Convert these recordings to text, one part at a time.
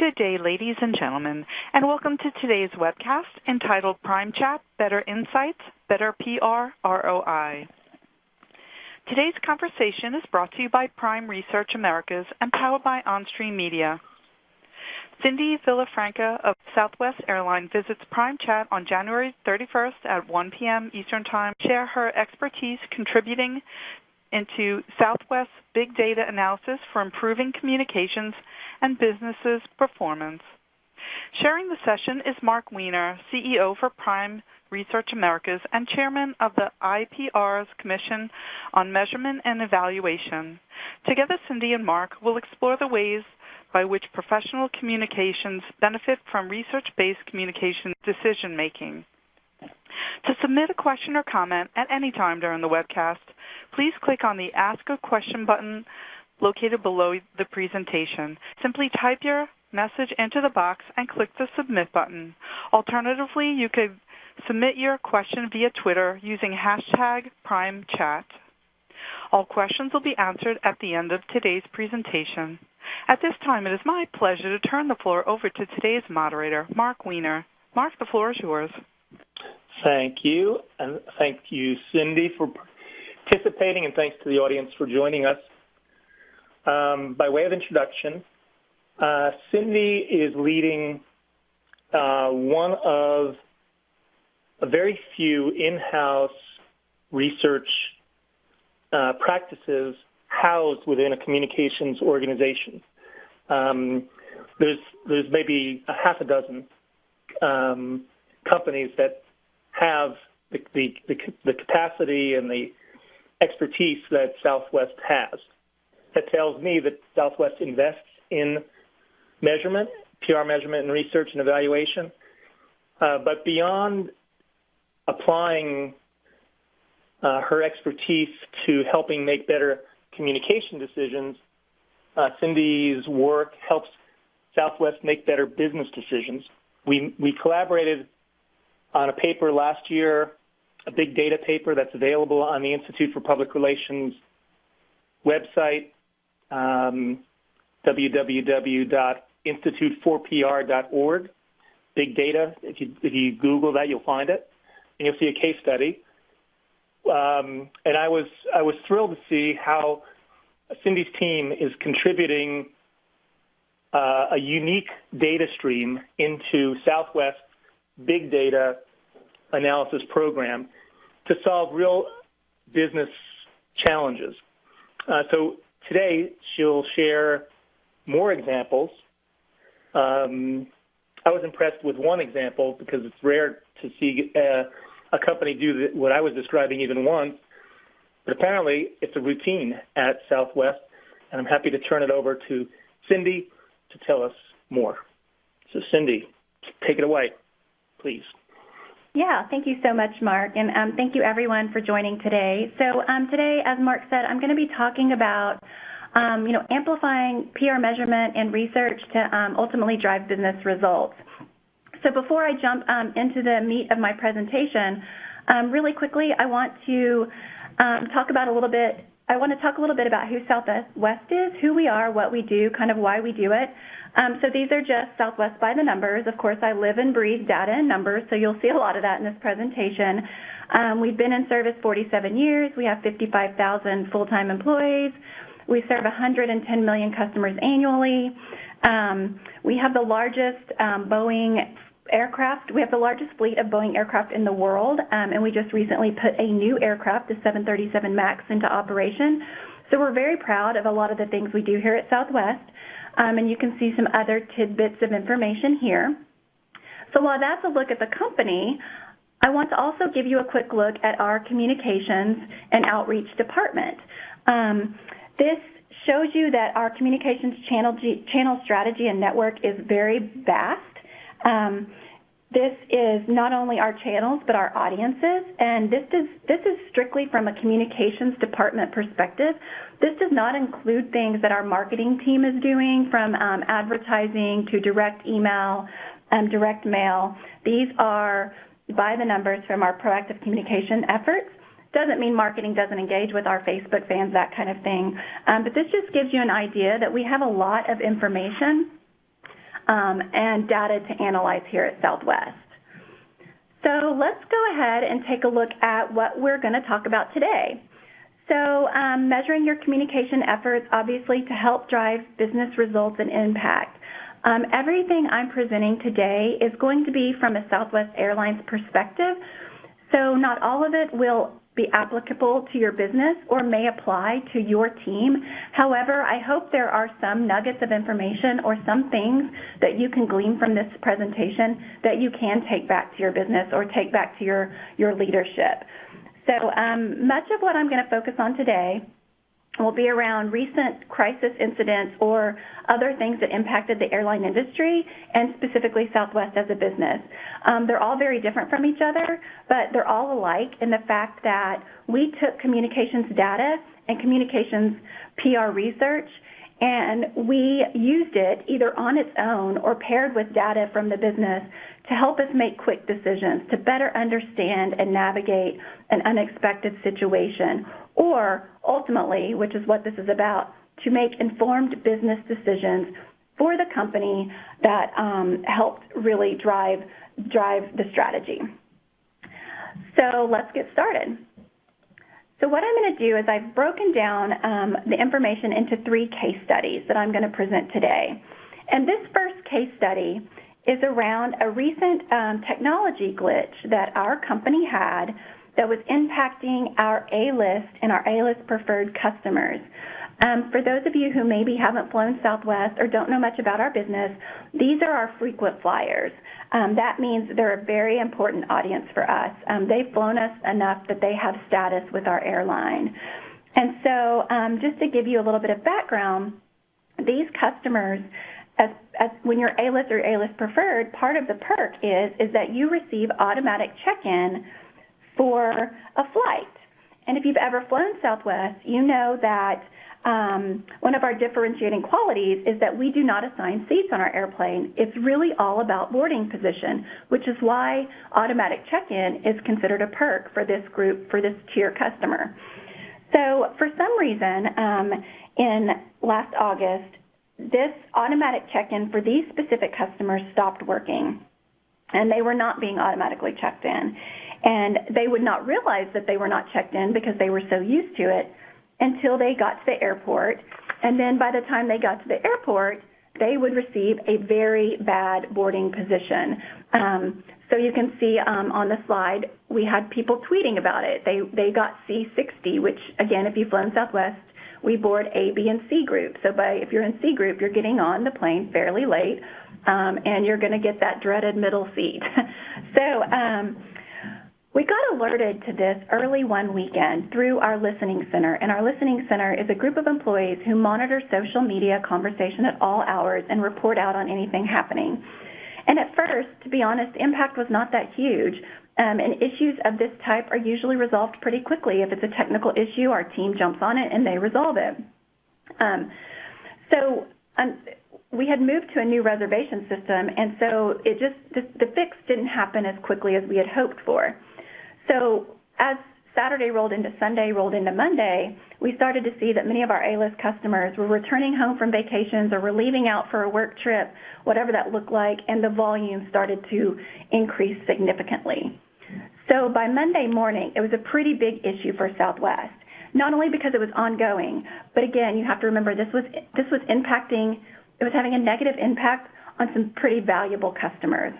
Good day, ladies and gentlemen, and welcome to today's webcast entitled PRIMEChat, Better Insights, Better PR-ROI. Today's conversation is brought to you by Prime Research Americas and powered by OnStream Media. Cindy Villafranca of Southwest Airlines visits PRIMEChat on January 31st at 1 p.m. Eastern Time to share her expertise contributing into Southwest's big data analysis for improving communications and businesses' performance. Sharing the session is Mark Weiner, CEO for Prime Research Americas and Chairman of the IPR's Commission on Measurement and Evaluation. Together, Cindy and Mark will explore the ways by which professional communications benefit from research-based communication decision-making. To submit a question or comment at any time during the webcast, please click on the Ask a Question button located below the presentation. Simply type your message into the box and click the Submit button. Alternatively, you could submit your question via Twitter using hashtag PRIMEChat. All questions will be answered at the end of today's presentation. At this time, it is my pleasure to turn the floor over to today's moderator, Mark Weiner. Mark, the floor is yours. Thank you, and thank you, Cindy, for participating, and thanks to the audience for joining us. By way of introduction, Cindy is leading one of a very few in-house research practices housed within a communications organization. There's maybe a half a dozen companies that have the capacity and the expertise that Southwest has. That tells me that Southwest invests in measurement, PR measurement and research and evaluation. But beyond applying her expertise to helping make better communication decisions, Cindy's work helps Southwest make better business decisions. We collaborated on a paper last year, a big data paper that's available on the Institute for Public Relations website, www.institute4pr.org. Big data. If you Google that, you'll find it, and you'll see a case study. And I was thrilled to see how Cindy's team is contributing a unique data stream into Southwest big data analysis program to solve real business challenges. So today she'll share more examples. I was impressed with one example because it's rare to see a company do what I was describing even once, but apparently it's a routine at Southwest, and I'm happy to turn it over to Cindy to tell us more. So Cindy, take it away, please. Yeah, thank you so much, Mark, and thank you everyone for joining today. So today, as Mark said, I'm going to be talking about amplifying PR measurement and research to ultimately drive business results. So before I jump into the meat of my presentation, really quickly, I want to talk a little bit about who Southwest is, who we are, what we do, kind of why we do it. So these are just Southwest by the numbers. Of course, I live and breathe data and numbers, so you'll see a lot of that in this presentation. We've been in service 47 years. We have 55,000 full-time employees. We serve 110 million customers annually. We have the largest Boeing aircraft. We have the largest fleet of Boeing aircraft in the world, and we just recently put a new aircraft, the 737 MAX, into operation. So we're very proud of a lot of the things we do here at Southwest, and you can see some other tidbits of information here. So while that's a look at the company, I want to also give you a quick look at our communications and outreach department. This shows you that our communications channel strategy and network is very vast. This is not only our channels, but our audiences, and this is strictly from a communications department perspective. This does not include things that our marketing team is doing, from advertising to direct email, direct mail. These are by the numbers from our proactive communication efforts. Doesn't mean marketing doesn't engage with our Facebook fans, that kind of thing, but this just gives you an idea that we have a lot of information and data to analyze here at Southwest. So let's go ahead and take a look at what we're going to talk about today. So measuring your communication efforts, obviously, to help drive business results and impact. Everything I'm presenting today is going to be from a Southwest Airlines perspective, so not all of it will be applicable to your business or may apply to your team. However, I hope there are some nuggets of information or some things that you can glean from this presentation that you can take back to your business or take back to your leadership. So much of what I'm going to focus on today will be around recent crisis incidents or other things that impacted the airline industry and specifically Southwest as a business. They're all very different from each other, but they're all alike in the fact that we took communications data and communications PR research and we used it either on its own or paired with data from the business to help us make quick decisions, to better understand and navigate an unexpected situation, or ultimately, which is what this is about, to make informed business decisions for the company that helped really drive the strategy. So let's get started. So what I'm going to do is I've broken down the information into 3 case studies that I'm going to present today. And this first case study is around a recent technology glitch that our company had that was impacting our A-list and our A-list preferred customers. For those of you who maybe haven't flown Southwest or don't know much about our business, these are our frequent flyers. That means they're a very important audience for us. They've flown us enough that they have status with our airline. And so just to give you a little bit of background, these customers, as when you're A-list or A-list preferred, part of the perk is that you receive automatic check-in for a flight. And if you've ever flown Southwest, you know that one of our differentiating qualities is that we do not assign seats on our airplane. It's really all about boarding position, which is why automatic check-in is considered a perk for this group, for this tier customer. So for some reason, in last August, this automatic check-in for these specific customers stopped working, and they were not being automatically checked in. And they would not realize that they were not checked in because they were so used to it until they got to the airport. And then by the time they got to the airport, they would receive a very bad boarding position. So you can see on the slide, we had people tweeting about it. They got C60, which, again, if you've flown Southwest, we board A, B, and C group. So if you're in C group, you're getting on the plane fairly late, and you're going to get that dreaded middle seat. So we got alerted to this early one weekend through our listening center, and our listening center is a group of employees who monitor social media conversation at all hours and report out on anything happening. And at first, to be honest, the impact was not that huge, and issues of this type are usually resolved pretty quickly. If it's a technical issue, our team jumps on it and they resolve it. We had moved to a new reservation system, and so the fix didn't happen as quickly as we had hoped for. So as Saturday rolled into Sunday, rolled into Monday, we started to see that many of our A-list customers were returning home from vacations or were leaving out for a work trip, whatever that looked like, and the volume started to increase significantly. So by Monday morning, it was a pretty big issue for Southwest, not only because it was ongoing, but again, you have to remember this was impacting, it was having a negative impact on some pretty valuable customers.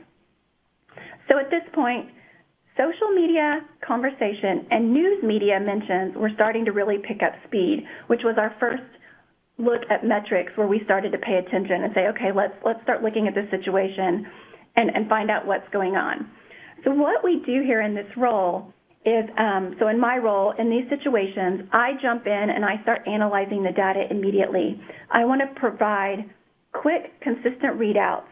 So at this point, social media conversation and news media mentions were starting to really pick up speed, which was our first look at metrics where we started to pay attention and say, okay, let's start looking at this situation and find out what's going on. So what we do here in this role is, so in my role in these situations, I jump in and I start analyzing the data immediately. I want to provide quick, consistent readouts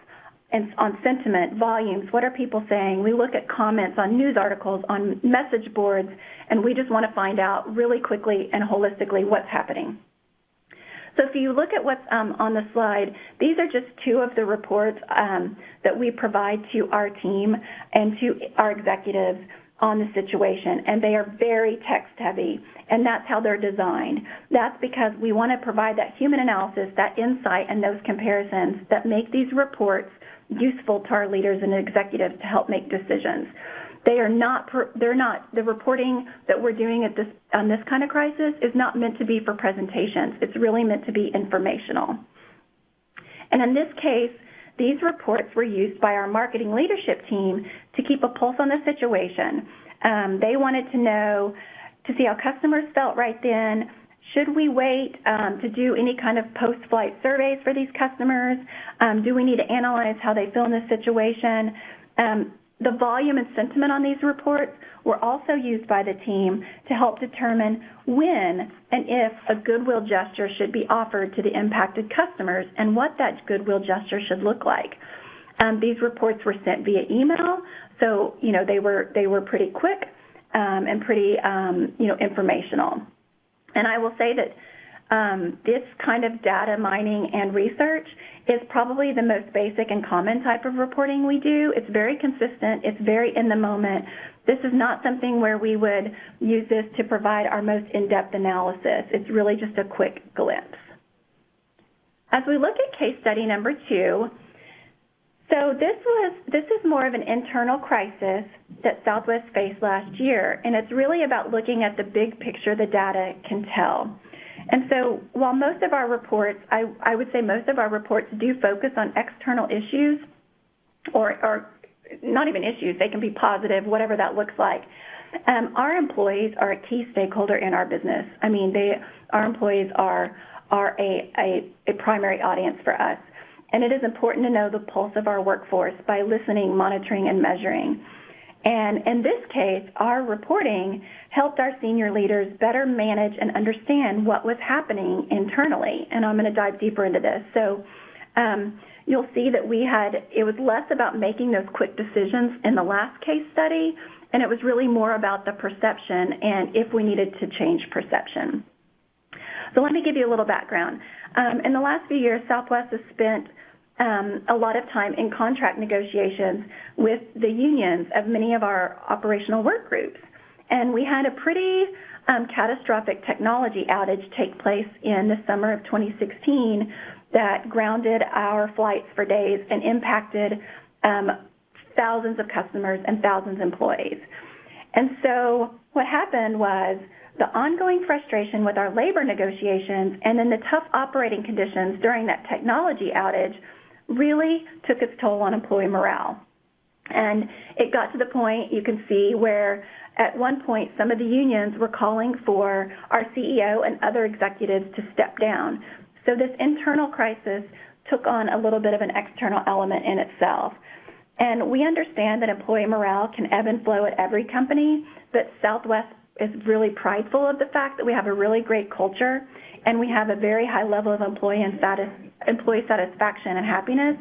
and on sentiment, volumes, what are people saying? We look at comments on news articles, on message boards, and we just want to find out really quickly and holistically what's happening. So if you look at what's on the slide, these are just 2 of the reports that we provide to our team and to our executives on the situation, and they are very text-heavy, and that's how they're designed. That's because we want to provide that human analysis, that insight, and those comparisons that make these reports useful to our leaders and executives to help make decisions. They're not, the reporting that we're doing on this kind of crisis is not meant to be for presentations. It's really meant to be informational. And in this case, these reports were used by our marketing leadership team to keep a pulse on the situation. They wanted to know, to see how customers felt right then. Should we wait to do any kind of post-flight surveys for these customers? Do we need to analyze how they feel in this situation? The volume and sentiment on these reports were also used by the team to help determine when and if a goodwill gesture should be offered to the impacted customers and what that goodwill gesture should look like. These reports were sent via email, so they were pretty quick and pretty informational. And I will say that this kind of data mining and research is probably the most basic and common type of reporting we do. It's very consistent. It's very in the moment. This is not something where we would use this to provide our most in-depth analysis. It's really just a quick glimpse. As we look at case study number 2, so this is more of an internal crisis that Southwest faced last year, and it's really about looking at the big picture the data can tell. And so while most of our reports, I would say most of our reports do focus on external issues or not even issues, they can be positive, whatever that looks like. Our employees are a key stakeholder in our business. I mean, our employees are a primary audience for us. And it is important to know the pulse of our workforce by listening, monitoring, and measuring. And in this case, our reporting helped our senior leaders better manage and understand what was happening internally. And I'm going to dive deeper into this. So you'll see that it was less about making those quick decisions in the last case study, and it was really more about the perception and if we needed to change perception. So let me give you a little background. In the last few years, Southwest has spent a lot of time in contract negotiations with the unions of many of our operational work groups. And we had a pretty catastrophic technology outage take place in the summer of 2016 that grounded our flights for days and impacted thousands of customers and thousands of employees. And so what happened was the ongoing frustration with our labor negotiations and then the tough operating conditions during that technology outage really took its toll on employee morale. And it got to the point, you can see, where at one point some of the unions were calling for our CEO and other executives to step down. So this internal crisis took on a little bit of an external element in itself. And we understand that employee morale can ebb and flow at every company, but Southwest is really prideful of the fact that we have a really great culture and we have a very high level of employee satisfaction and happiness.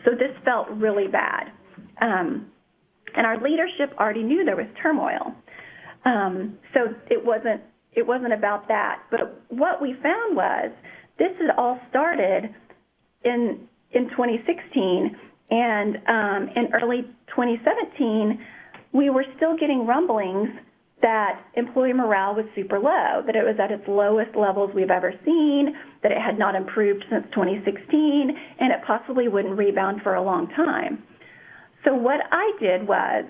So this felt really bad. And our leadership already knew there was turmoil. So it wasn't about that. But what we found was this had all started in 2016, and in early 2017, we were still getting rumblings that employee morale was super low, that it was at its lowest levels we've ever seen, that it had not improved since 2016, and it possibly wouldn't rebound for a long time. So what I did was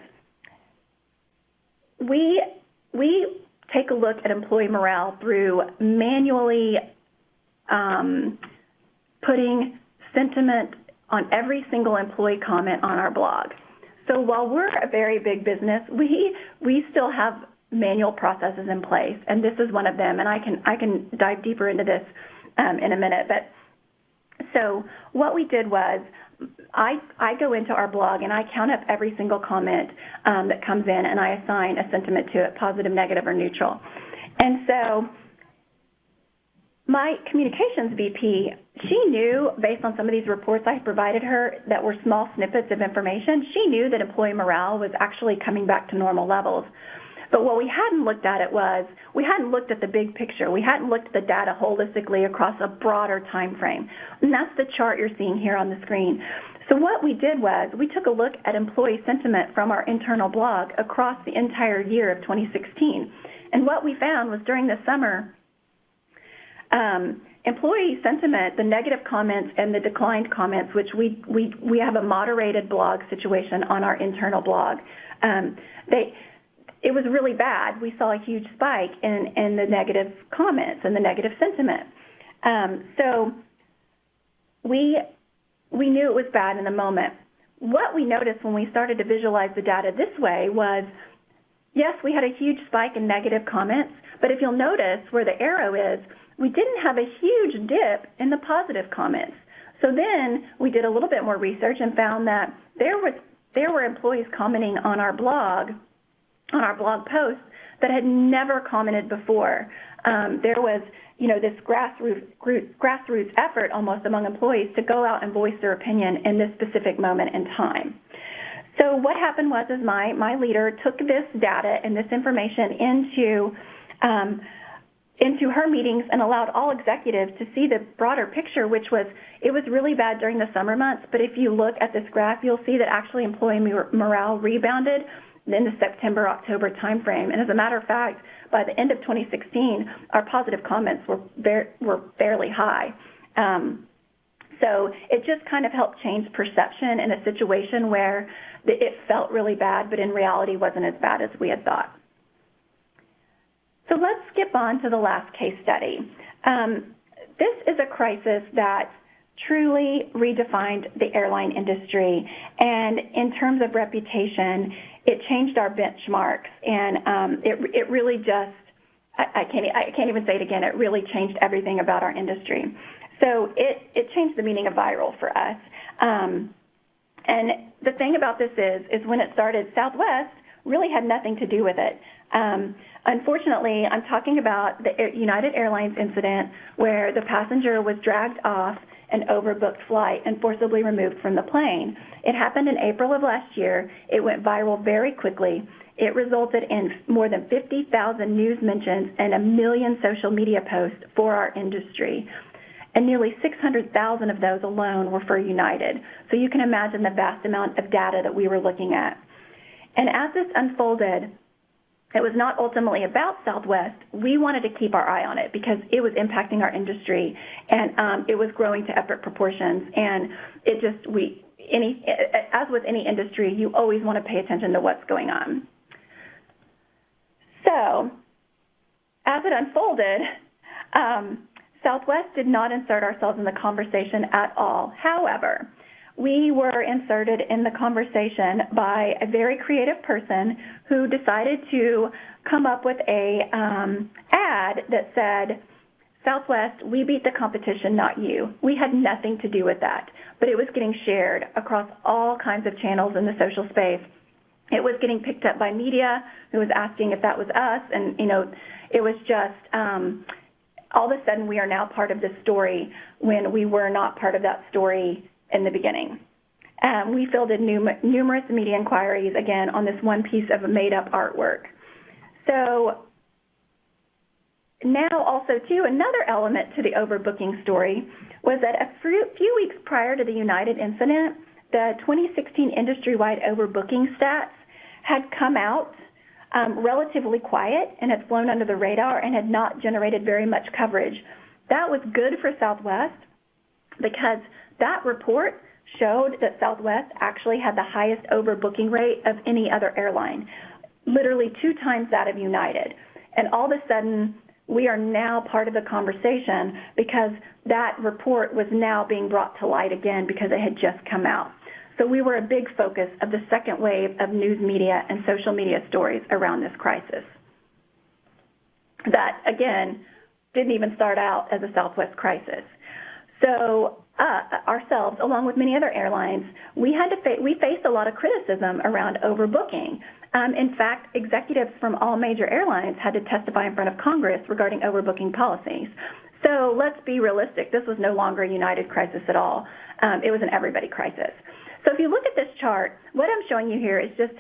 we take a look at employee morale through manually putting sentiment on every single employee comment on our blog. So while we're a very big business, we still have manual processes in place, and this is one of them, and I can dive deeper into this in a minute. But so what we did was I go into our blog and I count up every single comment that comes in, and I assign a sentiment to it, positive, negative, or neutral. And so my communications VP, she knew, based on some of these reports I provided her that were small snippets of information, she knew that employee morale was actually coming back to normal levels. But what we hadn't looked at we hadn't looked at the big picture. We hadn't looked at the data holistically across a broader time frame. And that's the chart you're seeing here on the screen. So what we did was we took a look at employee sentiment from our internal blog across the entire year of 2016. And what we found was during the summer, employee sentiment, the negative comments and the declined comments, which we have a moderated blog situation on our internal blog, it was really bad. We saw a huge spike in the negative comments and the negative sentiment. So we knew it was bad in the moment. What we noticed when we started to visualize the data this way was, yes, we had a huge spike in negative comments, but if you'll notice where the arrow is, we didn't have a huge dip in the positive comments. So then we did a little bit more research and found that there were employees commenting on our blog posts that had never commented before. There was, this grassroots effort almost among employees to go out and voice their opinion in this specific moment in time. So what happened was my leader took this data and this information into her meetings and allowed all executives to see the broader picture, which was it was really bad during the summer months, but if you look at this graph, you'll see that actually employee morale rebounded in the September-October timeframe. And as a matter of fact, by the end of 2016, our positive comments were fairly high. So it just kind of helped change perception in a situation where it felt really bad, but in reality wasn't as bad as we had thought. So let's skip on to the last case study. This is a crisis that truly redefined the airline industry, and in terms of reputation, it changed our benchmarks, and it really just, I can't even say it again, it really changed everything about our industry. So it changed the meaning of viral for us. And the thing about this is when it started, Southwest really had nothing to do with it. Unfortunately, I'm talking about the United Airlines incident where the passenger was dragged off an overbooked flight and forcibly removed from the plane. It happened in April of last year. It went viral very quickly. It resulted in more than 50,000 news mentions and 1 million social media posts for our industry. And nearly 600,000 of those alone were for United. So you can imagine the vast amount of data that we were looking at. And as this unfolded, it was not ultimately about Southwest. We wanted to keep our eye on it because it was impacting our industry, and it was growing to epic proportions. And it just, as with any industry, you always want to pay attention to what's going on. So, as it unfolded, Southwest did not insert ourselves in the conversation at all. However, we were inserted in the conversation by a very creative person who decided to come up with a ad that said, Southwest, we beat the competition, not you. We had nothing to do with that, but it was getting shared across all kinds of channels in the social space. It was getting picked up by media who was asking if that was us, and it was just all of a sudden we are now part of this story when we were not part of that story in the beginning. We fielded numerous media inquiries, again, on this one piece of made-up artwork. So now also, too, another element to the overbooking story was that a few weeks prior to the United incident, the 2016 industry-wide overbooking stats had come out relatively quiet and had flown under the radar and had not generated very much coverage. That was good for Southwest because that report showed that Southwest actually had the highest overbooking rate of any other airline, literally 2 times that of United. And all of a sudden, we are now part of the conversation because that report was now being brought to light again because it had just come out. So we were a big focus of the second wave of news media and social media stories around this crisis. That, again, didn't even start out as a Southwest crisis. So ourselves, along with many other airlines, we faced a lot of criticism around overbooking. In fact, executives from all major airlines had to testify in front of Congress regarding overbooking policies. So let's be realistic. This was no longer a United crisis at all. It was an everybody crisis. So if you look at this chart, what I'm showing you here is just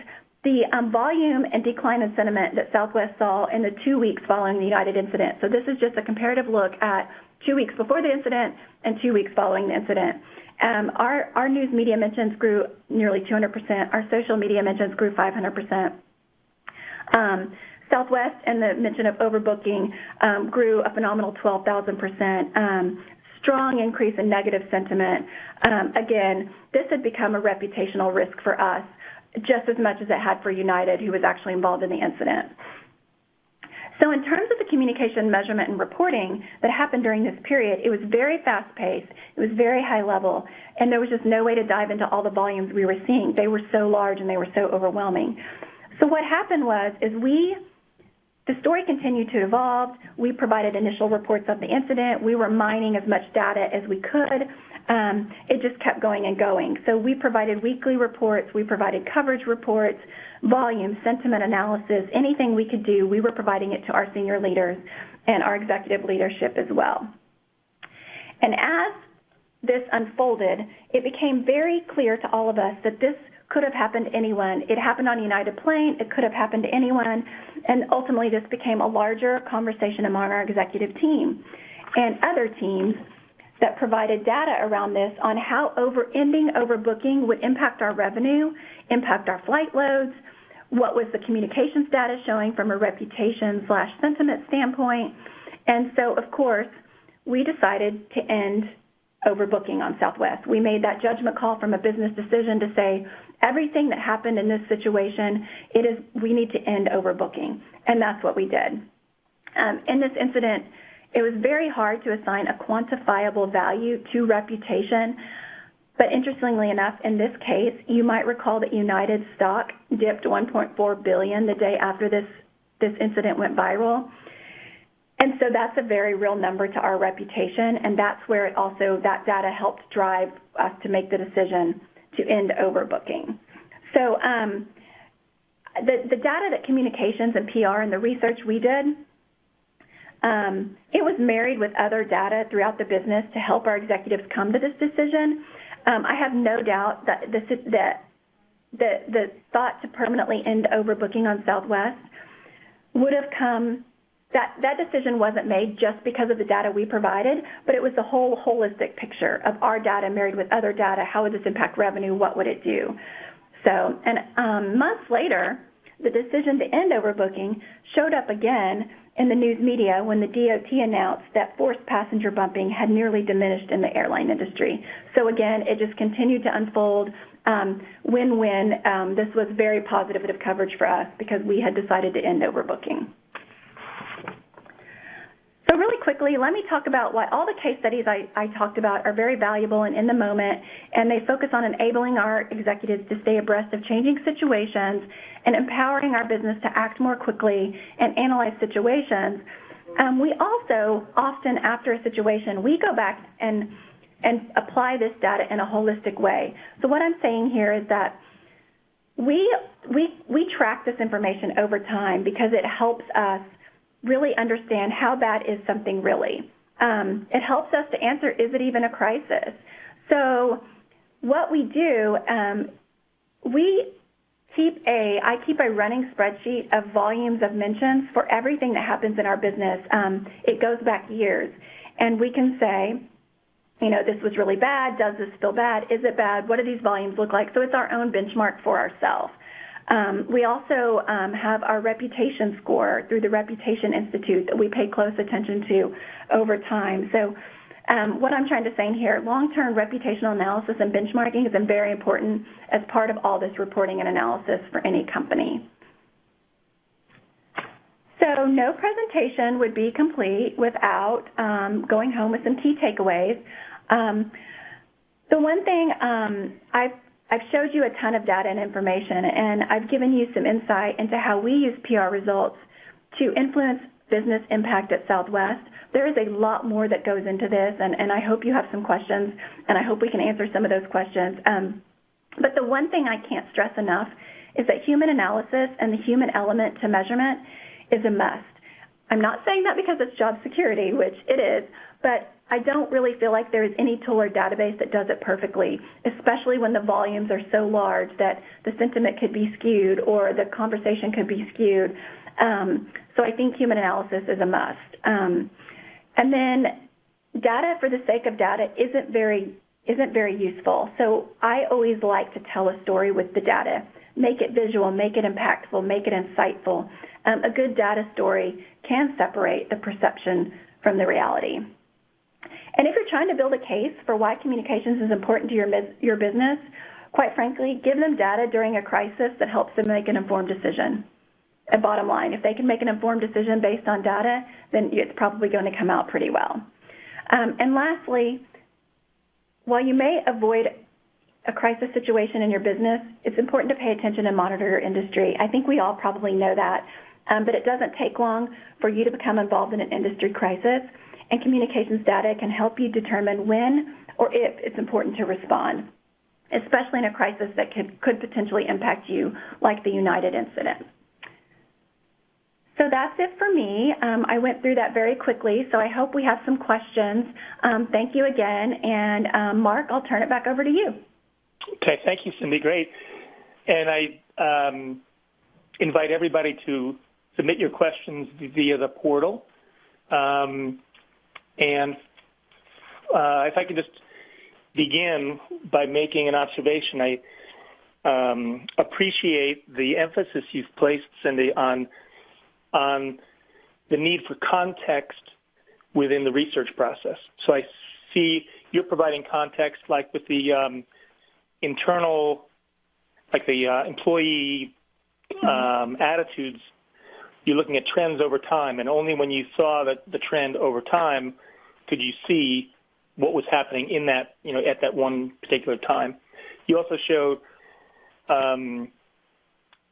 the volume and decline in sentiment that Southwest saw in the 2 weeks following the United incident. So this is just a comparative look at 2 weeks before the incident and 2 weeks following the incident. Our news media mentions grew nearly 200%. Our social media mentions grew 500%. Southwest and the mention of overbooking grew a phenomenal 12,000%. Strong increase in negative sentiment. Again, this had become a reputational risk for us, just as much as it had for United, who was actually involved in the incident. So in terms of the communication, measurement, and reporting that happened during this period, it was very fast-paced, it was very high level, and there was just no way to dive into all the volumes we were seeing. They were so large and they were so overwhelming. So what happened was, the story continued to evolve. We provided initial reports of the incident. We were mining as much data as we could. It just kept going and going. So we provided weekly reports. We provided coverage reports, volume, sentiment analysis, anything we could do, we were providing it to our senior leaders and our executive leadership as well. And as this unfolded, it became very clear to all of us that this could have happened to anyone. It happened on a United plane. It could have happened to anyone. And ultimately, this became a larger conversation among our executive team and other teams that provided data around this on how ending overbooking would impact our revenue, impact our flight loads, what was the communications data showing from a reputation/sentiment standpoint. And so, of course, we decided to end overbooking on Southwest. We made that judgment call from a business decision to say, everything that happened in this situation, we need to end overbooking, and that's what we did. In this incident, it was very hard to assign a quantifiable value to reputation, but interestingly enough, in this case, you might recall that United stock dipped $1.4 billion the day after this incident went viral. And so that's a very real number to our reputation, and that's where that data helped drive us to make the decision to end overbooking. So the data that communications and PR and the research we did, it was married with other data throughout the business to help our executives come to this decision. I have no doubt that the thought to permanently end overbooking on Southwest would have come. That decision wasn't made just because of the data we provided, but it was the whole holistic picture of our data married with other data. How would this impact revenue? What would it do? So, and months later, the decision to end overbooking showed up again in the news media when the DOT announced that forced passenger bumping had nearly diminished in the airline industry. So again, it just continued to unfold. Win-win. This was very positive coverage for us because we had decided to end overbooking. So really quickly, let me talk about why all the case studies I talked about are very valuable and in the moment, and they focus on enabling our executives to stay abreast of changing situations and empowering our business to act more quickly and analyze situations. We also, often after a situation, we go back and apply this data in a holistic way. So what I'm saying here is that we track this information over time because it helps us really understand how bad is something really. It helps us to answer, is it even a crisis? So what we do, I keep a running spreadsheet of volumes of mentions for everything that happens in our business. It goes back years. And we can say, this was really bad. Does this feel bad? Is it bad? What do these volumes look like? So it's our own benchmark for ourselves. We also have our reputation score through the Reputation Institute that we pay close attention to over time. So what I'm trying to say here, long-term reputational analysis and benchmarking is very important as part of all this reporting and analysis for any company. So no presentation would be complete without going home with some key takeaways. The one thing I've showed you a ton of data and information, and I've given you some insight into how we use PR results to influence business impact at Southwest. There is a lot more that goes into this, and I hope you have some questions, and I hope we can answer some of those questions. But the one thing I can't stress enough is that human analysis and the human element to measurement is a must. I'm not saying that because it's job security, which it is, but I don't really feel like there is any tool or database that does it perfectly, especially when the volumes are so large that the sentiment could be skewed or the conversation could be skewed. So I think human analysis is a must. And then data for the sake of data isn't very useful. So I always like to tell a story with the data. Make it visual, make it impactful, make it insightful. A good data story can separate the perception from the reality. And if you're trying to build a case for why communications is important to your business, quite frankly, give them data during a crisis that helps them make an informed decision. And bottom line, if they can make an informed decision based on data, then it's probably going to come out pretty well. And lastly, while you may avoid a crisis situation in your business, it's important to pay attention and monitor your industry. I think we all probably know that, but it doesn't take long for you to become involved in an industry crisis, and communications data can help you determine when or if it's important to respond, especially in a crisis that could potentially impact you, like the United incident. So that's it for me. I went through that very quickly, so I hope we have some questions. Thank you again, and Mark, I'll turn it back over to you. Okay, thank you, Cindy. Great. And I invite everybody to submit your questions via the portal. And if I could just begin by making an observation, I appreciate the emphasis you've placed, Cindy, on the need for context within the research process. So I see you're providing context like with the internal, like the employee attitudes. You're looking at trends over time, and only when you saw the trend over time could you see what was happening in that, at that one particular time. You also showed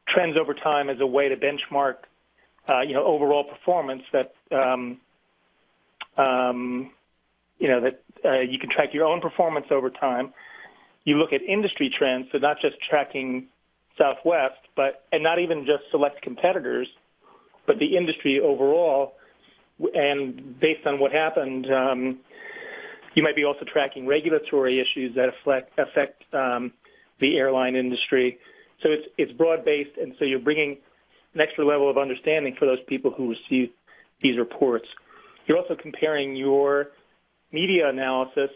trends over time as a way to benchmark overall performance that, you can track your own performance over time. You look at industry trends, so not just tracking Southwest, and not even just select competitors, but the industry overall. And based on what happened, you might be also tracking regulatory issues that affect the airline industry. So it's broad-based, and so you're bringing an extra level of understanding for those people who receive these reports. You're also comparing your media analysis,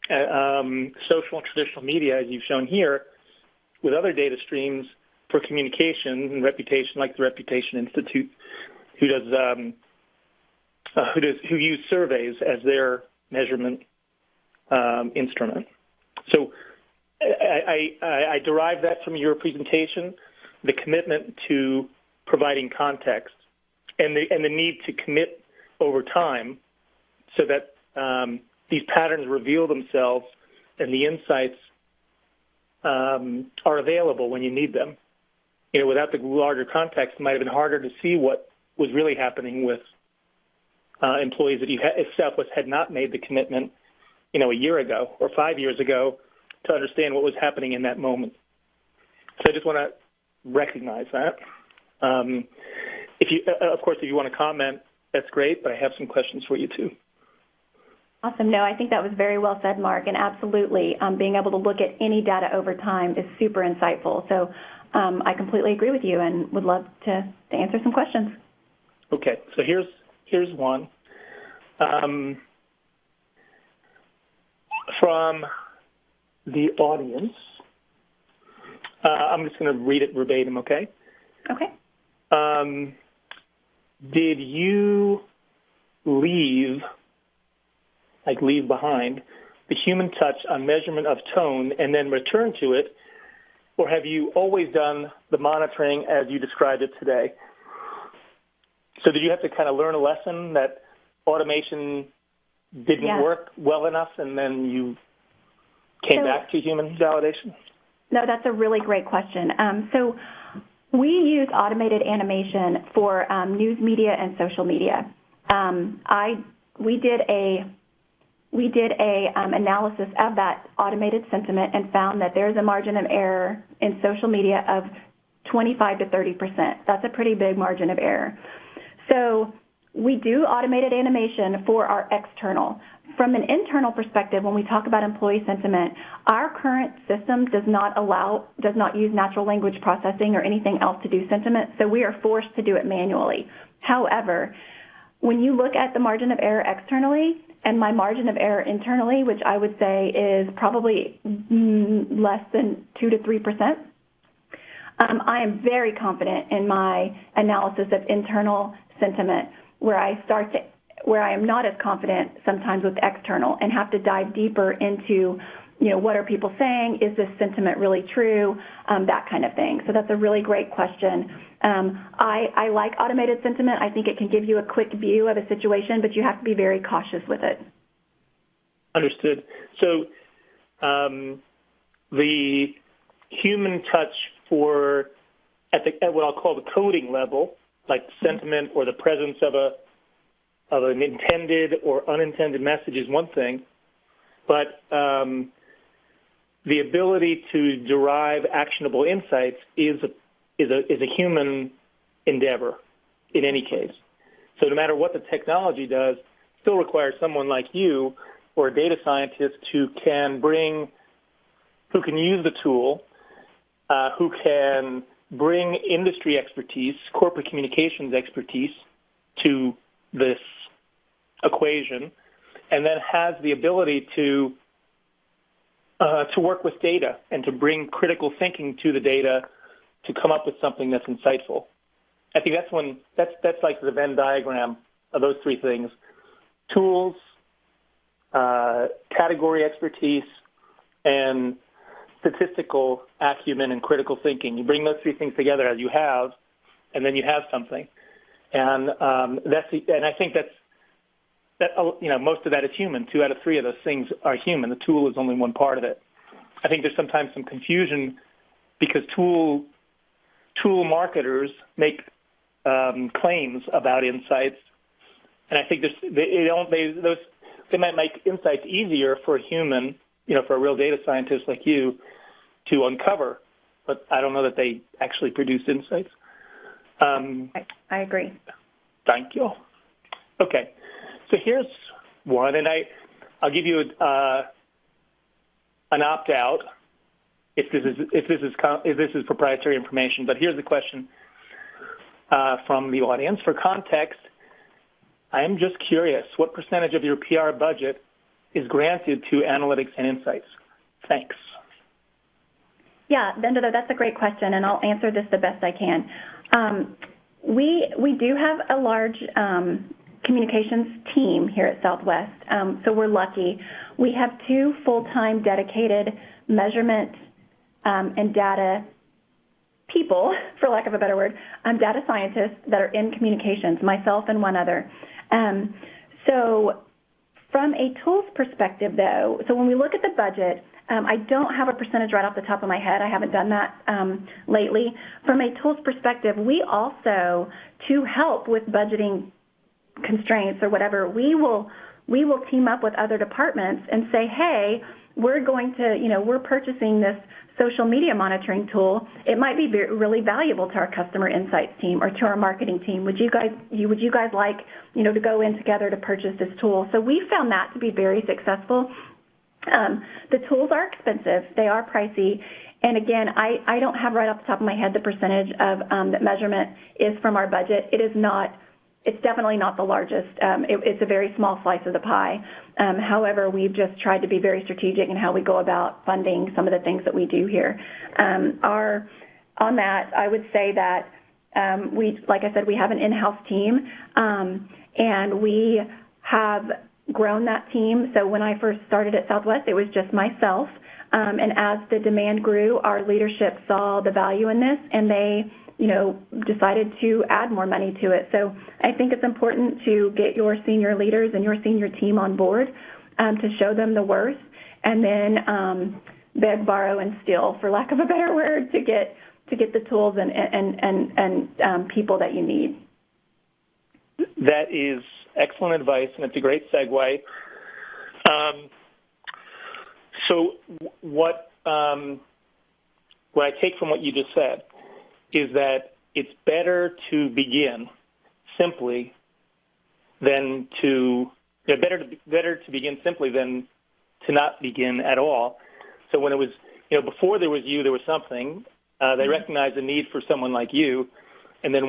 social and traditional media, as you've shown here, with other data streams for communication and reputation, like the Reputation Institute, who use surveys as their measurement instrument. So I derive that from your presentation, the commitment to providing context and the need to commit over time so that these patterns reveal themselves and the insights are available when you need them. Without the larger context, it might have been harder to see what was really happening with employees if Southwest had not made the commitment, a year ago or 5 years ago to understand what was happening in that moment. So I just want to recognize that. If you want to comment, that's great, but I have some questions for you too. Awesome. No, I think that was very well said, Mark, and absolutely, being able to look at any data over time is super insightful. So I completely agree with you and would love to answer some questions. Okay, so here's one. From the audience, I'm just going to read it verbatim, okay? Okay. Did you leave behind the human touch on measurement of tone and then return to it, or have you always done the monitoring as you described it today? So did you have to kind of learn a lesson that automation didn't work well enough and then you came back to human validation? No, that's a really great question. So we use automated animation for news media and social media. We did a analysis of that automated sentiment and found that there's a margin of error in social media of 25 to 30%. That's a pretty big margin of error. So we do automated animation for our external. From an internal perspective, when we talk about employee sentiment, our current system does not use natural language processing or anything else to do sentiment, so we are forced to do it manually. However, when you look at the margin of error externally and my margin of error internally, which I would say is probably less than 2 to 3%, I am very confident in my analysis of internal sentiment, where I am not as confident sometimes with external and have to dive deeper into, what are people saying? Is this sentiment really true? That kind of thing. So that's a really great question. I like automated sentiment. I think it can give you a quick view of a situation, but you have to be very cautious with it. Understood. So the human touch at what I'll call the coding level, like sentiment or the presence of an intended or unintended message is one thing, but the ability to derive actionable insights is a human endeavor in any case. So no matter what the technology does, it still requires someone like you or a data scientist who can use the tool, who can bring industry expertise, corporate communications expertise to this equation, and then has the ability to work with data and to bring critical thinking to the data to come up with something that's insightful. I think that's like the Venn diagram of those three things: tools, category expertise, and statistical acumen and critical thinking. You bring those three things together as you have, and then you have something. And I think most of that is human. 2 out of 3 of those things are human. The tool is only one part of it. I think there's sometimes some confusion because tool marketers make claims about insights, and I think they might make insights easier for a human, for a real data scientist like you, to uncover, but I don't know that they actually produce insights. I agree. Thank you. Okay, so here's one, and I'll give you an opt-out if this is proprietary information. But here's the question from the audience. For context, I am just curious, what percentage of your PR budget is granted to analytics and insights? Thanks. Yeah, Vendor, that's a great question, and I'll answer this the best I can. We do have a large communications team here at Southwest, so we're lucky. We have 2 full-time dedicated measurement and data people, for lack of a better word, data scientists that are in communications, myself and one other. So from a tools perspective, though, so when we look at the budget, I don't have a percentage right off the top of my head. I haven't done that lately. From a tools perspective, we also, to help with budgeting constraints or whatever, we will team up with other departments and say, hey, we're purchasing this social media monitoring tool. It might be really valuable to our customer insights team or to our marketing team. Would you guys like, to go in together to purchase this tool? So we found that to be very successful. The tools are expensive. They are pricey. And again, I don't have right off the top of my head the percentage of that measurement is from our budget. It's definitely not the largest. It's a very small slice of the pie. However, we've just tried to be very strategic in how we go about funding some of the things that we do here. On that, I would say that like I said, we have an in-house team, and we have grown that team. So when I first started at Southwest, it was just myself. And as the demand grew, our leadership saw the value in this, and they decided to add more money to it. So I think it's important to get your senior leaders and your senior team on board to show them the worth, and then beg, borrow, and steal, for lack of a better word, to get the tools and people that you need. That is excellent advice, and it's a great segue. So what I take from what you just said is that it's better to begin simply than to better to begin simply than to not begin at all. So when it was, before there was you, there was something. They recognized the need for someone like you, and then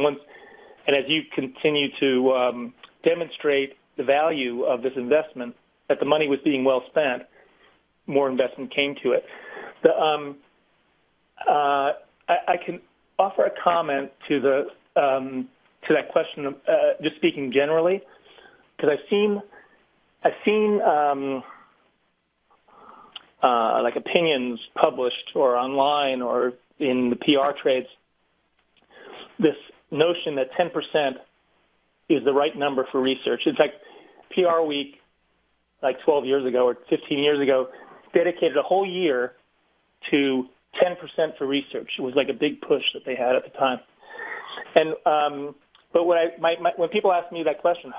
as you continue to demonstrate the value of this investment, that the money was being well spent, more investment came to it. I can offer a comment to that question, just speaking generally, because I've seen like opinions published or online or in the PR trades, this notion that 10% is the right number for research. In fact, PR Week, like 12 years ago or 15 years ago, dedicated a whole year to 10% for research. It was like a big push that they had at the time. And but when people ask me that question,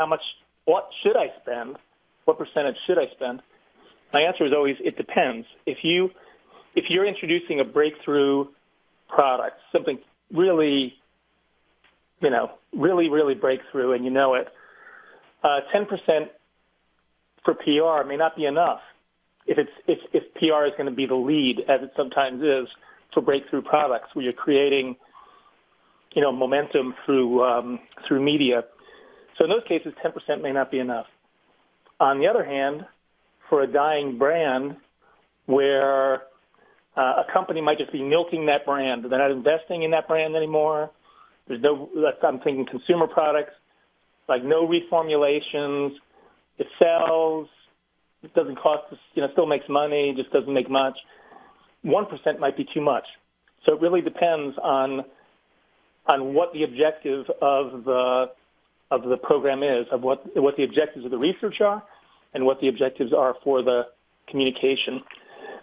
what should I spend? What percentage should I spend? My answer is always, it depends. If you're introducing a breakthrough product, something really, really breakthrough, and it, 10% for PR may not be enough. If PR is going to be the lead, as it sometimes is for breakthrough products, where you're creating, momentum through media. So in those cases, 10% may not be enough. On the other hand, for a dying brand, where a company might just be milking that brand, they're not investing in that brand anymore. I'm thinking consumer products, like no reformulations. It sells. It doesn't cost us, still makes money, just doesn't make much. 1% might be too much. So it really depends on what the objective of the program is, of what the objectives of the research are, and what the objectives are for the communication.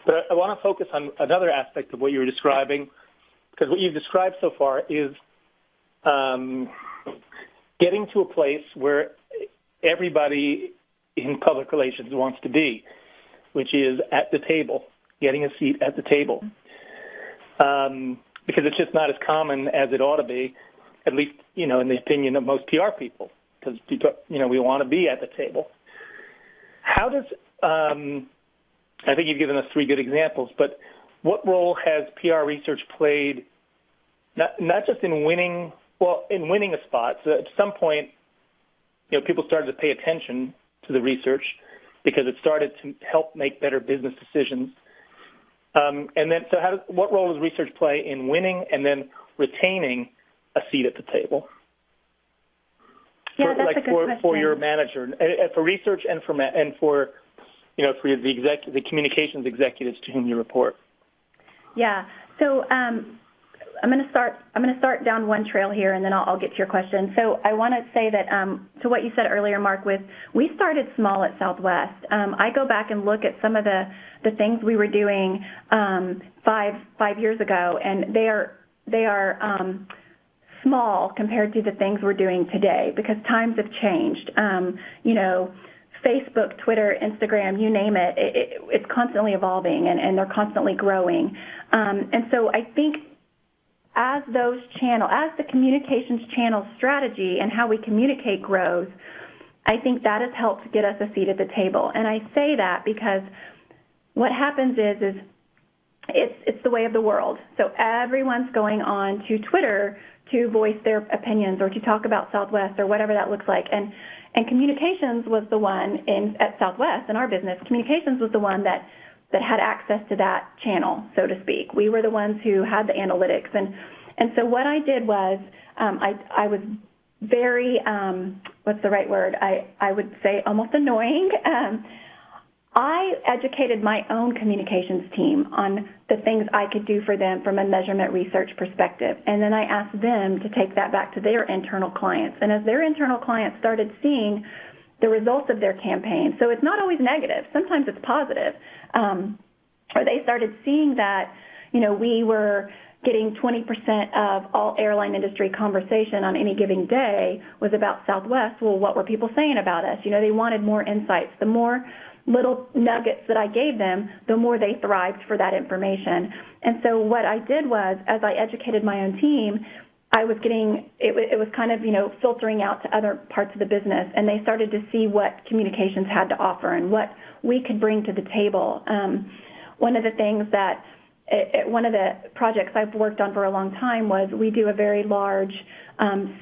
But I want to focus on another aspect of what you were describing, because what you've described so far is getting to a place where everybody in public relations wants to be, which is at the table, getting a seat at the table. Because it's just not as common as it ought to be, at least, in the opinion of most PR people, because people, we want to be at the table. How does, I think you've given us 3 good examples, but what role has PR research played, not just in winning a spot? So at some point, people started to pay attention to the research because it started to help make better business decisions. And then, so what role does research play in winning and then retaining a seat at the table? Yeah, that's a good question. For your manager, for research and for the communications executives to whom you report. Yeah. So I'm going to start down one trail here, and then I'll get to your question. So I want to say that to what you said earlier, Mark, we started small at Southwest. I go back and look at some of the things we were doing 5 years ago, and they are small compared to the things we're doing today, because times have changed. Facebook, Twitter, Instagram, you name it, it's constantly evolving, and they're constantly growing. And so I think as the communications channel strategy and how we communicate grows, I think that has helped get us a seat at the table. And I say that because what happens is it's the way of the world. So everyone's going on to Twitter to voice their opinions or to talk about Southwest or whatever that looks like. And communications was the one at Southwest, in our business, communications was the one that had access to that channel, so to speak. We were the ones who had the analytics. And so what I did was I was very, what's the right word? I would say almost annoying. I educated my own communications team on the things I could do for them from a measurement research perspective. And then I asked them to take that back to their internal clients. And as their internal clients started seeing the results of their campaign, so it's not always negative. Sometimes it's positive. Or they started seeing that, we were getting 20% of all airline industry conversation on any given day was about Southwest. Well, what were people saying about us? They wanted more insights. The more little nuggets that I gave them, the more they thrived for that information. And so what I did was, as I educated my own team, I was getting, it was kind of, filtering out to other parts of the business, and they started to see what communications had to offer and what we could bring to the table. One of the things that, one of the projects I've worked on for a long time was we do a very large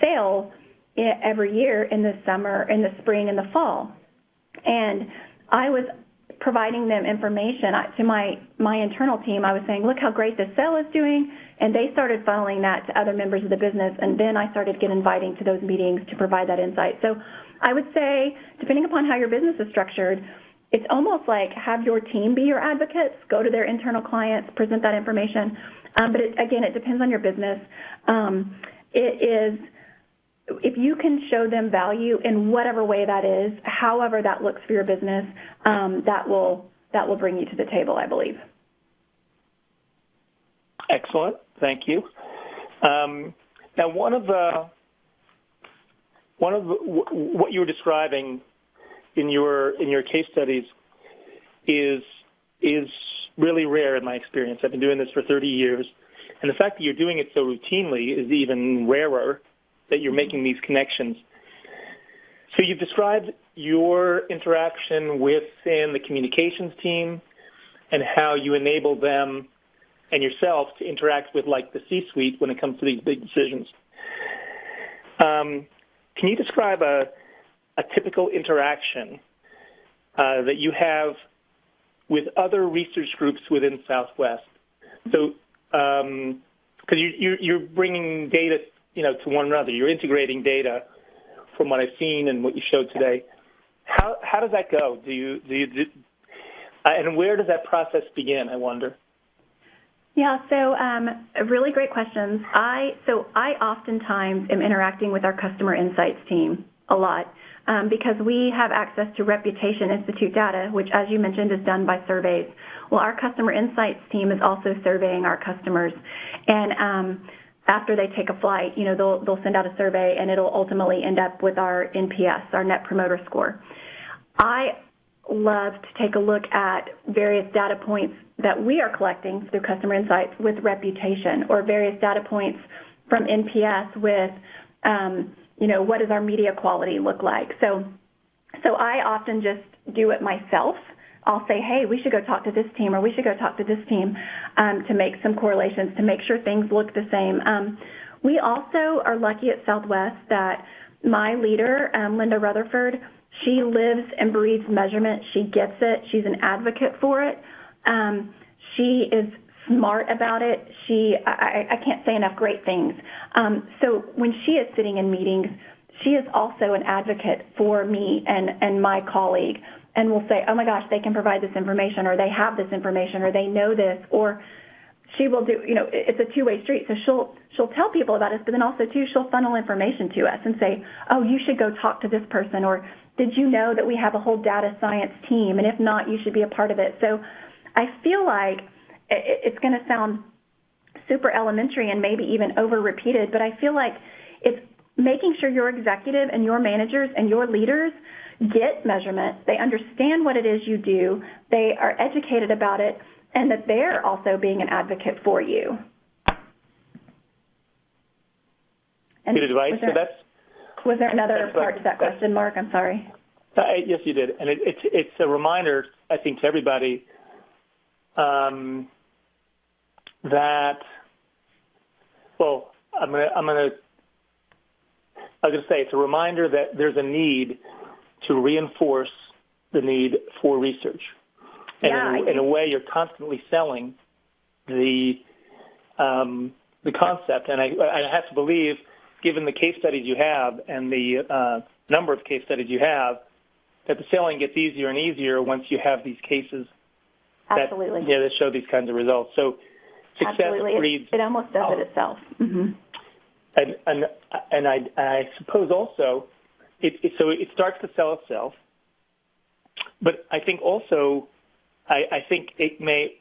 sale every year in the summer, in the spring, and the fall. And I was providing them information to my internal team. I was saying, look how great this sale is doing, and they started funneling that to other members of the business, and then I started getting inviting to those meetings to provide that insight. So I would say, depending upon how your business is structured, it's almost like have your team be your advocates, go to their internal clients, present that information. But again, it depends on your business. If you can show them value in whatever way that is, however that looks for your business, that will bring you to the table, I believe. Excellent, thank you. Now, one of what you were describing in your case studies is really rare in my experience. I've been doing this for 30 years, and the fact that you're doing it so routinely is even rarer, that you're making these connections. So you've described your interaction within the communications team and how you enable them and yourself to interact with, like, the C-suite when it comes to these big decisions. Can you describe a typical interaction that you have with other research groups within Southwest? So, because you're bringing data, to one another. You're integrating data from what I've seen and what you showed today. How does that go? And where does that process begin, I wonder? Yeah, so really great questions. I oftentimes am interacting with our customer insights team a lot because we have access to Reputation Institute data, which, as you mentioned, is done by surveys. Well, our customer insights team is also surveying our customers, and after they take a flight, they'll send out a survey, and it'll ultimately end up with our NPS, our Net Promoter Score. I love to take a look at various data points that we are collecting through customer insights with reputation, or various data points from NPS with, what does our media quality look like? So I often just do it myself. I'll say, hey, we should go talk to this team, or we should go talk to this team to make some correlations, to make sure things look the same. We also are lucky at Southwest that my leader, Linda Rutherford, she lives and breathes measurement. She gets it. She's an advocate for it. She is smart about it. I can't say enough great things. So when she is sitting in meetings, she is also an advocate for me and my colleague, and will say, oh my gosh, they can provide this information, or they have this information, or they know this, or she will do, it's a two-way street. So she'll tell people about us, but then also, too, she'll funnel information to us and say, oh, you should go talk to this person, or did you know that we have a whole data science team, and if not, you should be a part of it. So I feel like it's going to sound super elementary and maybe even over-repeated, but I feel like it's making sure your executive and your managers and your leaders get measurement, they understand what it is you do, they are educated about it, and that they're also being an advocate for you. And good advice. Was there another part to that question, Mark? I'm sorry. Yes, you did. And it's a reminder, I think, to everybody that, well, I was going to say it's a reminder that there's a need to reinforce the need for research. And in a way, you're constantly selling the concept. And I have to believe, given the case studies you have and the number of case studies you have, that the selling gets easier and easier once you have these cases that show these kinds of results. So success breeds. It almost does it itself. Mm-hmm. And I suppose also it starts to sell itself, but I think also I think it might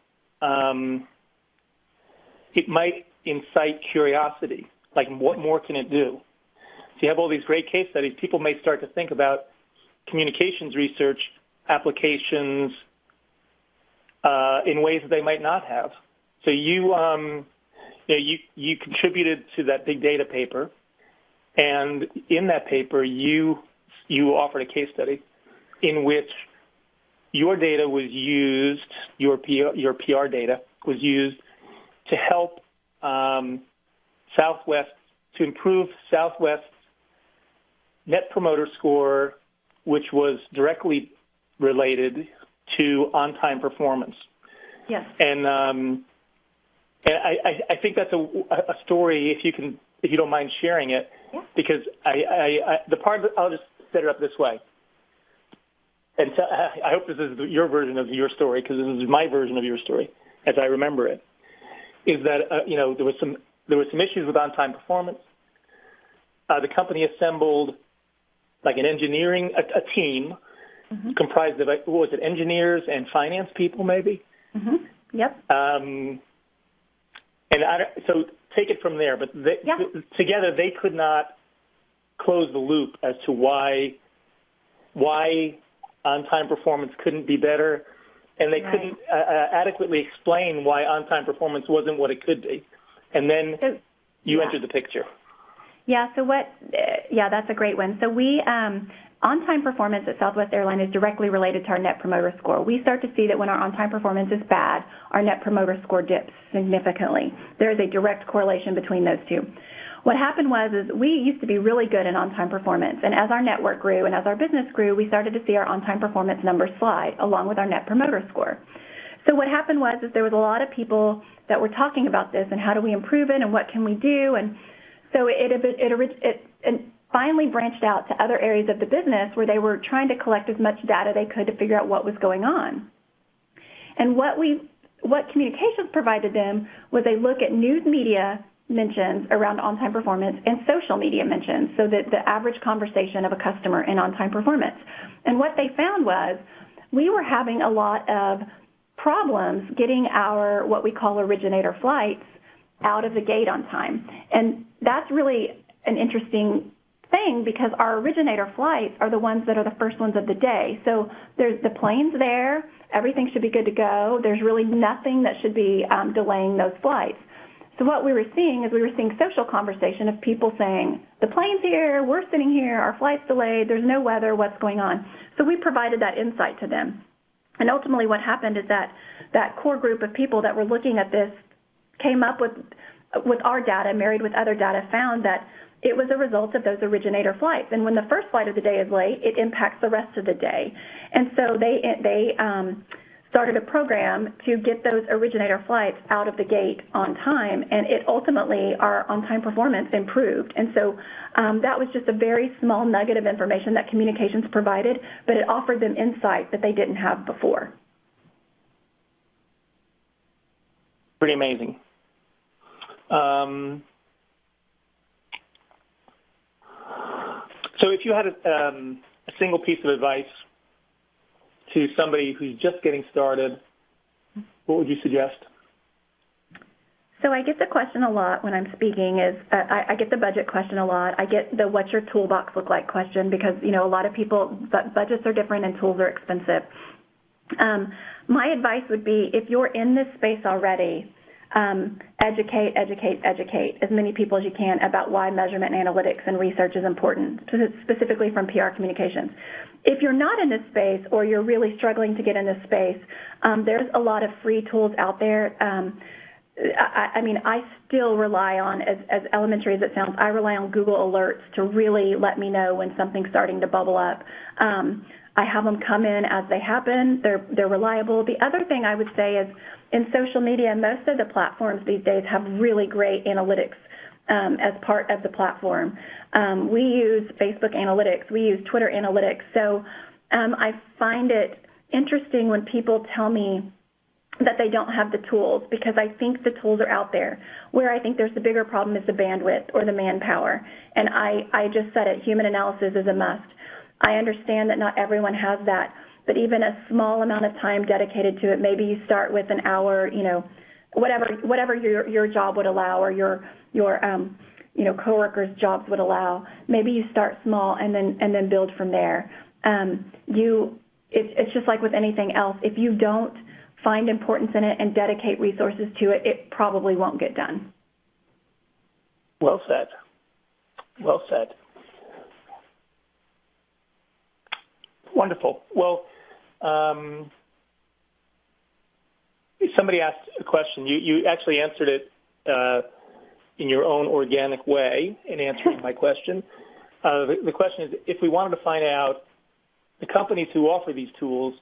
incite curiosity. Like, what more can it do? So you have all these great case studies. People may start to think about communications research applications in ways that they might not have. So you you contributed to that big data paper, and in that paper you offered a case study in which your data was used, your PR data was used to help Southwest, to improve Southwest's Net Promoter Score, which was directly related to on-time performance. Yes. And I think that's a story, if you don't mind sharing it, yeah. Because I'll just set it up this way. And so I hope this is your version of your story, because this is my version of your story, as I remember it. Is that there was some issues with on-time performance. The company assembled like a team mm-hmm. comprised of engineers and finance people, maybe. Mm-hmm. Yep. So take it from there. But together they could not close the loop as to why on-time performance couldn't be better, and they couldn't adequately explain why on-time performance wasn't what it could be. And then you entered the picture. Yeah, that's a great one. So we, on-time performance at Southwest Airlines is directly related to our Net Promoter Score. We start to see that when our on-time performance is bad, our Net Promoter Score dips significantly. There is a direct correlation between those two. What happened is we used to be really good in on-time performance, and as our network grew and as our business grew, we started to see our on-time performance numbers slide along with our Net Promoter Score. So what happened was there was a lot of people that were talking about this and how do we improve it and what can we do, and so it finally branched out to other areas of the business where they were trying to collect as much data they could to figure out what was going on. And what communications provided them was a look at news media mentions around on-time performance and social media mentions, so that the average conversation of a customer in on-time performance. And what they found was we were having a lot of problems getting our what we call originator flights out of the gate on time. And that's really an interesting thing because our originator flights are the ones that are the first ones of the day. So there's the plane's there, everything should be good to go. There's really nothing that should be delaying those flights. So what we were seeing is social conversation of people saying, the plane's here, we're sitting here, our flight's delayed, there's no weather, what's going on? So we provided that insight to them. And ultimately what happened is that core group of people that were looking at this came up with our data, married with other data, found that it was a result of those originator flights. And when the first flight of the day is late, it impacts the rest of the day. And so they started a program to get those originator flights out of the gate on time, and it ultimately, our on-time performance improved. And so that was just a very small nugget of information that communications provided, but it offered them insight that they didn't have before. Pretty amazing. So if you had a single piece of advice to somebody who's just getting started, what would you suggest? So I get the question a lot when I'm speaking I get the budget question a lot. I get the what's your toolbox look like question because, a lot of people, budgets are different and tools are expensive. My advice would be if you're in this space already, educate as many people as you can about why measurement and analytics and research is important, specifically from PR communications. If you're not in this space or you're really struggling to get in this space, there's a lot of free tools out there. I still rely on, as elementary as it sounds, I rely on Google Alerts to really let me know when something's starting to bubble up. I have them come in as they happen. They're reliable. The other thing I would say is in social media, most of the platforms these days have really great analytics as part of the platform. We use Facebook Analytics. We use Twitter Analytics. So I find it interesting when people tell me that they don't have the tools because I think the tools are out there. Where I think there's the bigger problem is the bandwidth or the manpower. And I just said it, human analysis is a must. I understand that not everyone has that, but even a small amount of time dedicated to it, maybe you start with an hour, whatever your job would allow or your coworkers' jobs would allow. Maybe you start small and then build from there. It's just like with anything else. If you don't find importance in it and dedicate resources to it, it probably won't get done. Well said. Well said. Wonderful. Well, somebody asked a question. You actually answered it in your own organic way in answering my question. The question is, if we wanted to find out the companies who offer these tools,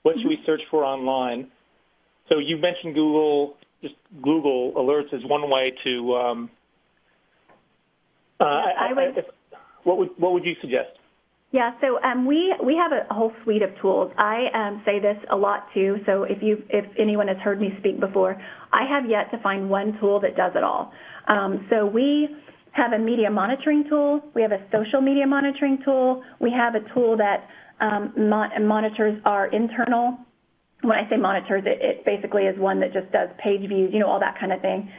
what should we search for online? So you mentioned Google. Just Google Alerts is one way to. What would you suggest? Yeah, so we have a whole suite of tools. I say this a lot too. So if anyone has heard me speak before, I have yet to find one tool that does it all. So we have a media monitoring tool. We have a social media monitoring tool. We have a tool that monitors our internal. When I say monitors, it basically is one that just does page views, all that kind of thing.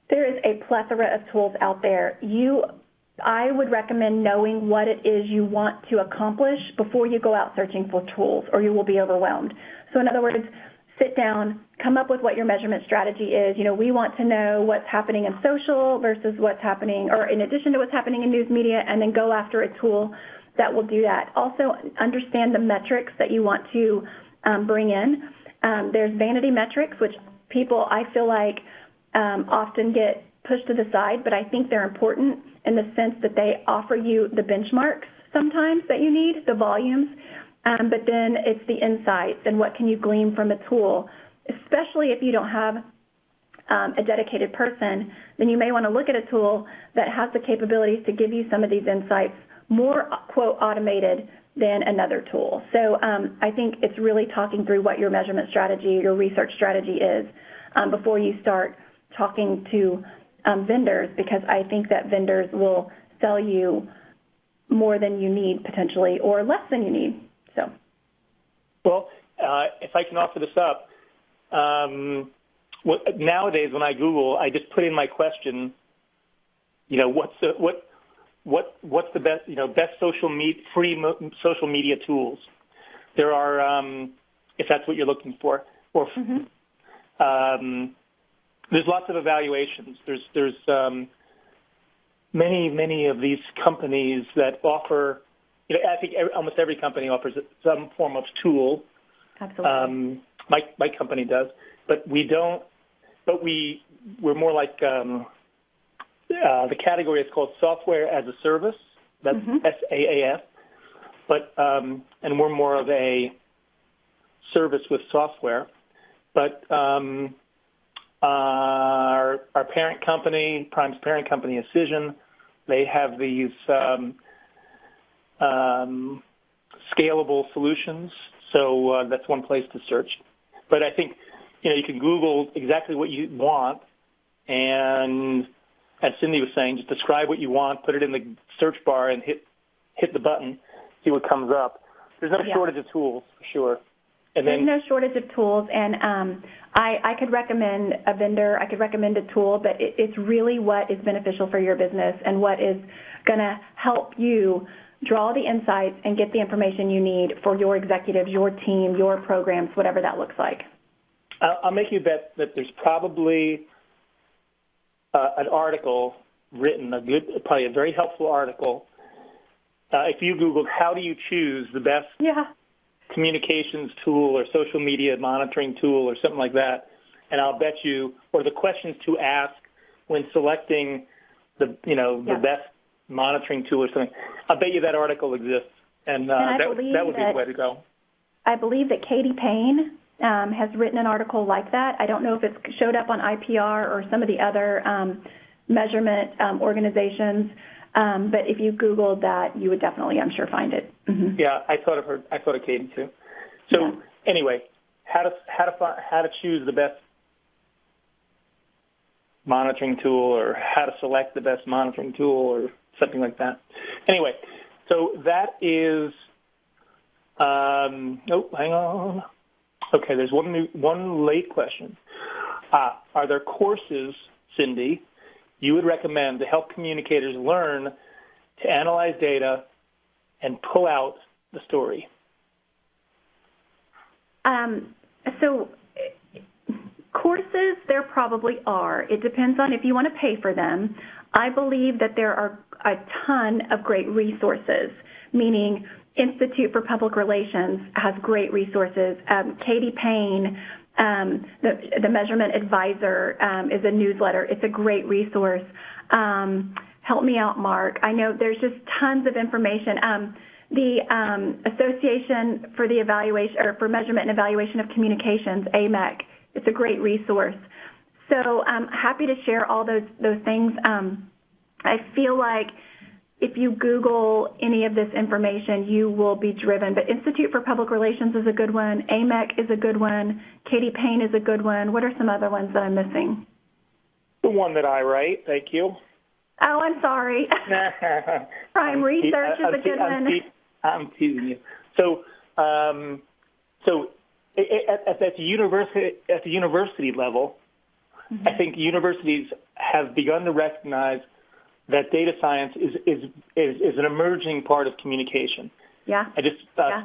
There is a plethora of tools out there. I would recommend knowing what it is you want to accomplish before you go out searching for tools, or you will be overwhelmed. So in other words, sit down, come up with what your measurement strategy is. We want to know what's happening in social versus what's happening, or in addition to what's happening in news media, and then go after a tool that will do that. Also, understand the metrics that you want to bring in. There's vanity metrics, which people, I feel like, often get pushed to the side, but I think they're important in the sense that they offer you the benchmarks sometimes that you need, the volumes, but then it's the insights and what can you glean from a tool, especially if you don't have a dedicated person, then you may want to look at a tool that has the capabilities to give you some of these insights more, quote, automated than another tool. So I think it's really talking through what your measurement strategy, your research strategy is before you start talking to vendors, because I think that vendors will sell you more than you need potentially, or less than you need. So, well, if I can offer this up, nowadays when I Google, I just put in my question. What's the best best free social media tools? There are, if that's what you're looking for, or. There's lots of evaluations. There's many of these companies that offer. I think almost every company offers some form of tool. Absolutely. My company does, but we don't. But we're more like the category is called software as a service. That's SaaS. But and we're more of a service with software, but. Our parent company, Prime's parent company is Cision. They have these scalable solutions, so that's one place to search. But I think you can Google exactly what you want, and as Cindy was saying, just describe what you want, put it in the search bar, and hit the button, see what comes up. There's no shortage of tools, for sure. And there's no shortage of tools, and I could recommend a vendor, I could recommend a tool, but it's really what is beneficial for your business and what is going to help you draw the insights and get the information you need for your executives, your team, your programs, whatever that looks like. I'll make you a bet that there's probably an article written, probably a very helpful article. If you Googled, how do you choose the best communications tool or social media monitoring tool or something like that, and I'll bet you, or the questions to ask when selecting the best monitoring tool or something, I'll bet you that article exists, and that would be the way to go. I believe that Katie Payne has written an article like that. I don't know if it's showed up on IPR or some of the other measurement organizations, but if you Googled that, you would definitely, I'm sure, find it. Mm-hmm. Yeah, I thought of her. I thought of Katie too. So anyway, how to choose the best monitoring tool, or how to select the best monitoring tool, or something like that. Anyway, so that is. Hang on. Okay, there's one late question. Are there courses, Cindy, you would recommend to help communicators learn to analyze data and pull out the story? So Courses, there probably are. It depends on if you want to pay for them. I believe that there are a ton of great resources, meaning Institute for Public Relations has great resources. Katie Payne, the Measurement Advisor, is a newsletter. It's a great resource. Help me out, Mark. I know there's just tons of information. The Association for the Evaluation or for Measurement and Evaluation of Communications, AMEC, it's a great resource. So I'm happy to share all those things. I feel like if you Google any of this information, you will be driven. But Institute for Public Relations is a good one. AMEC is a good one. Katie Payne is a good one. What are some other ones that I'm missing? The one that I write, thank you. Oh, I'm sorry. Prime Research is a good one. I'm teasing you. So, at the university level, mm-hmm. I think universities have begun to recognize that data science is an emerging part of communication. Yeah. I just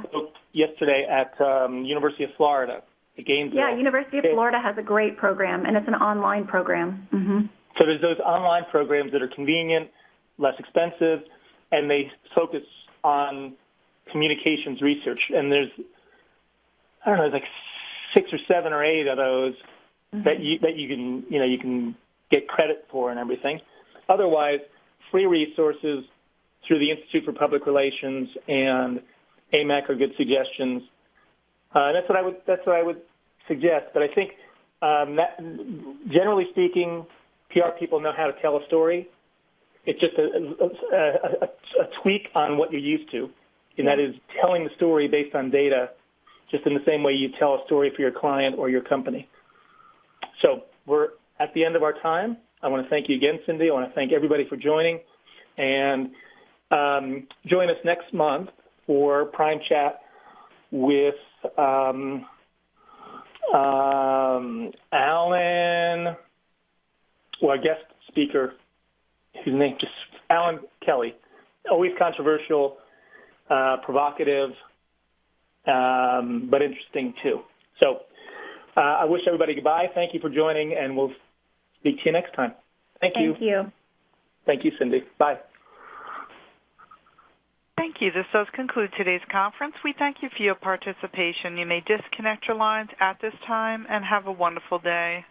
spoke yesterday at University of Florida, at Gainesville. Yeah, University of Florida has a great program, and it's an online program. Mm-hmm. So there's those online programs that are convenient, less expensive, and they focus on communications research. And there's, I don't know, like 6 or 7 or 8 of those mm-hmm. that you can get credit for and everything. Otherwise, free resources through the Institute for Public Relations and AMEC are good suggestions. That's what I would suggest. But I think that, generally speaking, PR people know how to tell a story. It's just a tweak on what you're used to, and that is telling the story based on data, just in the same way you tell a story for your client or your company. So we're at the end of our time. I want to thank you again, Cindy. I want to thank everybody for joining. And join us next month for PRIMEChat with Alan, well, a guest speaker, whose name just Alan Kelly. Always controversial, provocative, but interesting too. So I wish everybody goodbye. Thank you for joining, and we'll speak to you next time. Thank you. Thank you. Thank you, Cindy. Bye. Thank you. This does conclude today's conference. We thank you for your participation. You may disconnect your lines at this time and have a wonderful day.